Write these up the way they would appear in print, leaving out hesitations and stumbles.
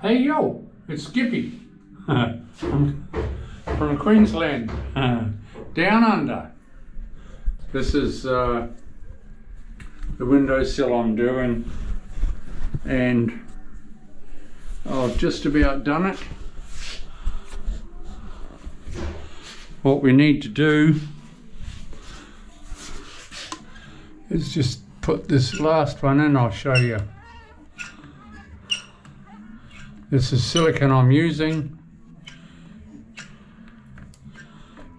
Hey yo, it's Skippy from Queensland, down under. This is the windowsill I'm doing, and I've just about done it. What we need to do is just put this last one in. I'll show you. This is silicone I'm using.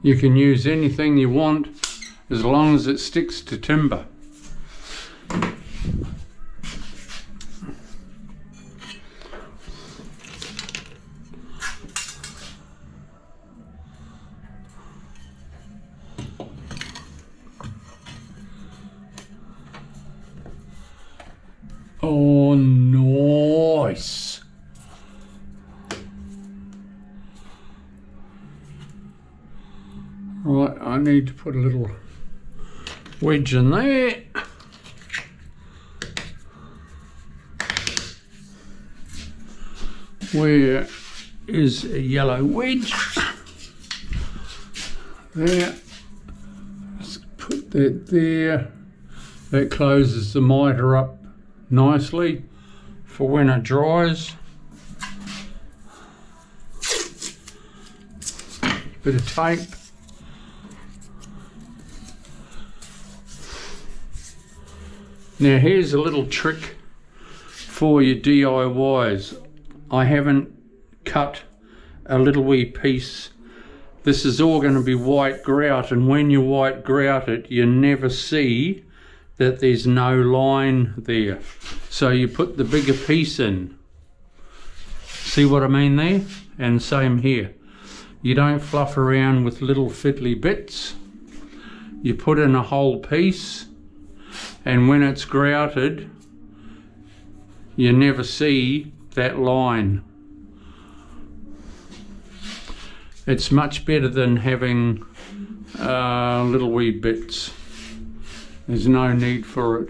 You can use anything you want as long as it sticks to timber. Oh, nice. Right, I need to put a little wedge in there. Where is a yellow wedge? There. Let's put that there. That closes the mitre up nicely for when it dries. Bit of tape. Now here's a little trick for your DIYs. I haven't cut a little wee piece. This is all going to be white grout, and when you white grout it, you never see that there's no line there. So you put the bigger piece in. See what I mean there? And same here. You don't fluff around with little fiddly bits. You put in a whole piece, and when it's grouted, you never see that line. It's much better than having little wee bits. There's no need for it.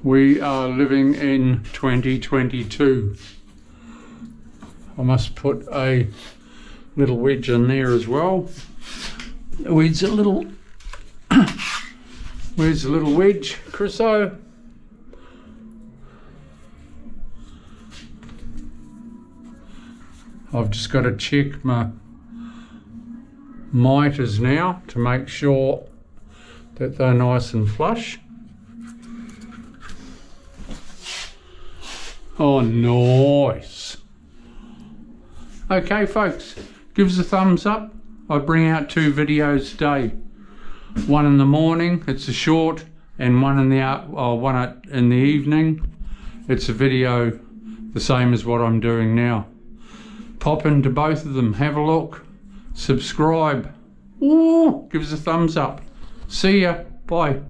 We are living in 2022. I must put a little wedge in there as well. Where's a little where's a little wedge, Chriso? I've just got to check my mitres now to make sure that they're nice and flush. Oh, nice. Okay folks, give us a thumbs up. I bring out 2 videos a day. One in the morning, it's a short, and one in the evening. It's a video the same as what I'm doing now. Pop into both of them, have a look, subscribe. Ooh, give us a thumbs up. See ya, bye.